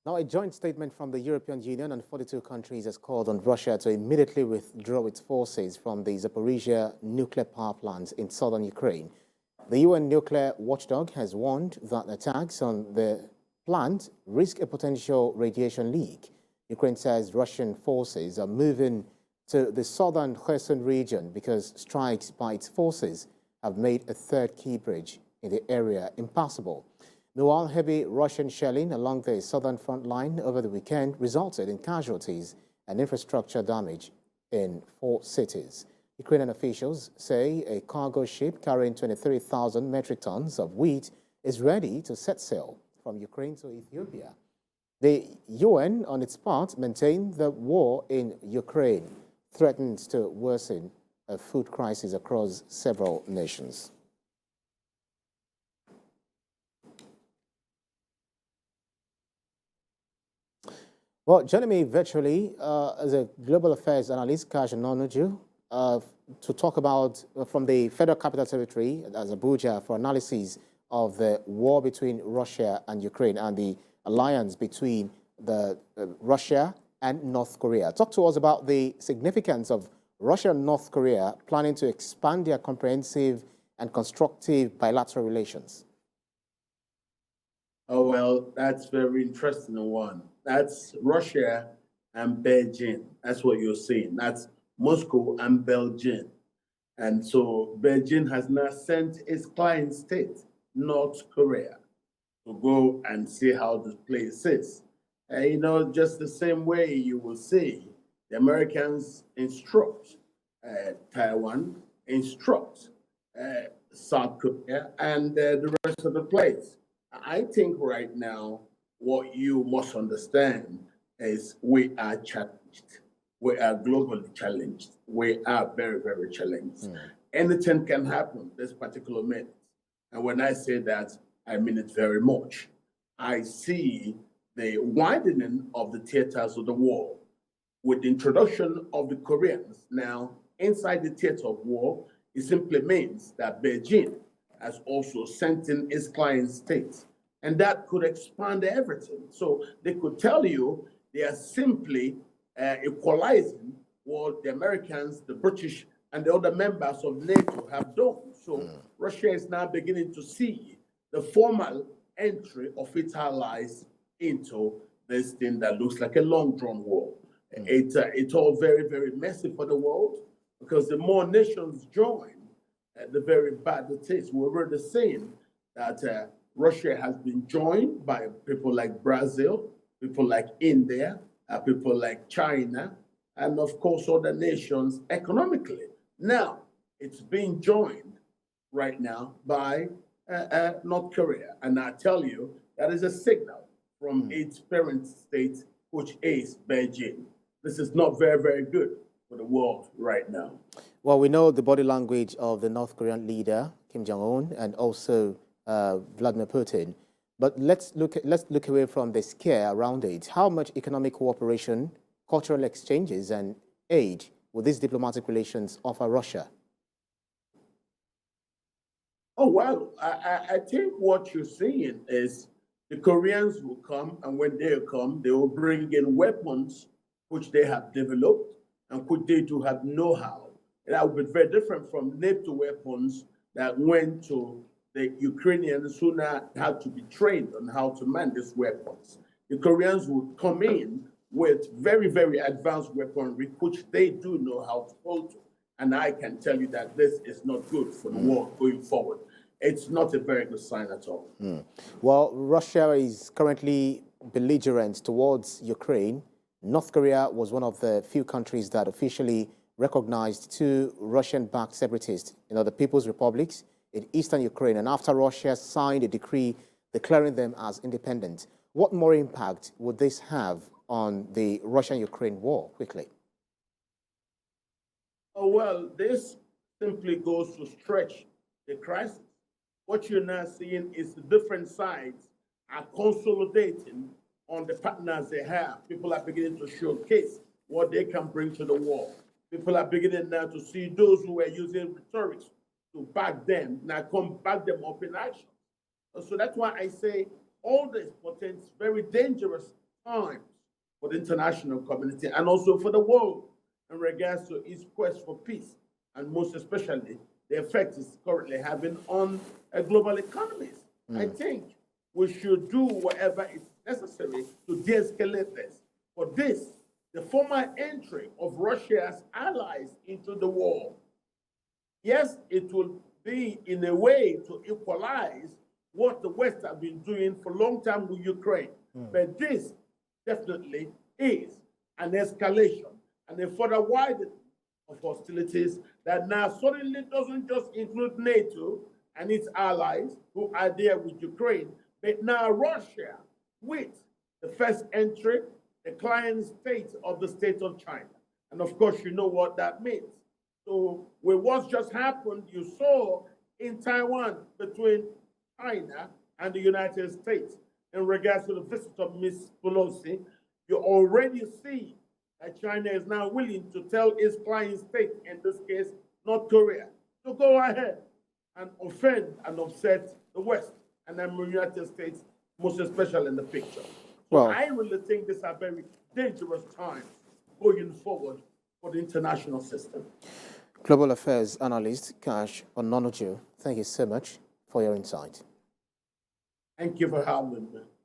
Now, a joint statement from the European Union and 42 countries has called on Russia to immediately withdraw its forces from the Zaporizhia nuclear power plant in southern Ukraine. The UN nuclear watchdog has warned that attacks on the plant risk a potential radiation leak. Ukraine says Russian forces are moving to the southern Kherson region because strikes by its forces have made a third key bridge in the area impassable. Meanwhile, heavy Russian shelling along the southern front line over the weekend resulted in casualties and infrastructure damage in 4 cities. Ukrainian officials say a cargo ship carrying 23,000 metric tons of wheat is ready to set sail from Ukraine to Ethiopia. The UN, on its part, maintained the war in Ukraine threatens to worsen a food crisis across several nations. Well, joining me virtually as a global affairs analyst, Katch Ononuju, to talk about from the Federal Capital Territory, as Abuja, for analysis of the war between Russia and Ukraine and the alliance between Russia and North Korea. Talk to us about the significance of Russia and North Korea planning to expand their comprehensive and constructive bilateral relations. Oh, well, that's very interesting one. That's Russia and Beijing. That's what you're saying. That's Moscow and Beijing. And so Beijing has now sent its client state, North Korea, to go and see how this place is. Just the same way you will see the Americans instruct Taiwan, instruct South Korea, and the rest of the place. I think right now, what you must understand is we are challenged. We are globally challenged. We are very, very challenged. Anything can happen this particular minute. And when I say that, I mean it very much. I see the widening of the theaters of the war with the introduction of the Koreans now inside the theater of war. It simply means that Beijing has also sent in its client states, and that could expand everything. So they could tell you they are simply equalizing what the Americans, the British, and the other members of NATO have done. So Russia is now beginning to see the formal entry of its allies into this thing that looks like a long-drawn war. It's all very, very messy for the world because the more nations join, the very bad it is. We're already seeing that Russia has been joined by people like Brazil, people like India, people like China, and of course other nations economically. Now, it's being joined right now by North Korea. And I tell you, that is a signal from its parent state, which is Beijing. This is not very, very good for the world right now. Well, we know the body language of the North Korean leader, Kim Jong-un, and also Vladimir Putin. But let's look away from the scare around it. How much economic cooperation, cultural exchanges, and aid will these diplomatic relations offer Russia? Oh, well, I think what you're seeing is the Koreans will come, and when they come, they will bring in weapons which they have developed and which they do have know-how. That would be very different from NATO weapons that went to the Ukrainians who now had to be trained on how to man these weapons. The Koreans would come in with very, very advanced weaponry, which they do know how to hold to. And I can tell you that this is not good for the world going forward. It's not a very good sign at all. Well, Russia is currently belligerent towards Ukraine. North Korea was one of the few countries that officially recognized two Russian-backed separatists, the People's Republics in eastern Ukraine, and after Russia signed a decree declaring them as independent. What more impact would this have on the Russian-Ukraine war, quickly? Oh, well, this simply goes to stretch the crisis. What you're now seeing is the different sides are consolidating on the partners they have. People are beginning to showcase what they can bring to the war. People are beginning now to see those who were using rhetoric to back them, now come back them up in action. So that's why I say all this portends very dangerous times for the international community and also for the world in regards to its quest for peace, and most especially the effect it's currently having on global economies. I think we should do whatever is necessary to de-escalate this. For this, the former entry of Russia's allies into the war, yes, it will be in a way to equalize what the West have been doing for a long time with Ukraine. But this definitely is an escalation and a further widening of hostilities that now suddenly doesn't just include NATO and its allies who are there with Ukraine, but now Russia with the first entry, the client state of the state of China. And of course, you know what that means. So with what just happened, you saw in Taiwan between China and the United States in regards to the visit of Ms. Pelosi, you already see that China is now willing to tell its client state, in this case, North Korea, to go ahead and offend and upset the West and the United States, most especially in the picture. So I really think these are very dangerous times going forward for the international system. Global Affairs Analyst Katch Ononuju, thank you so much for your insight. Thank you for having me.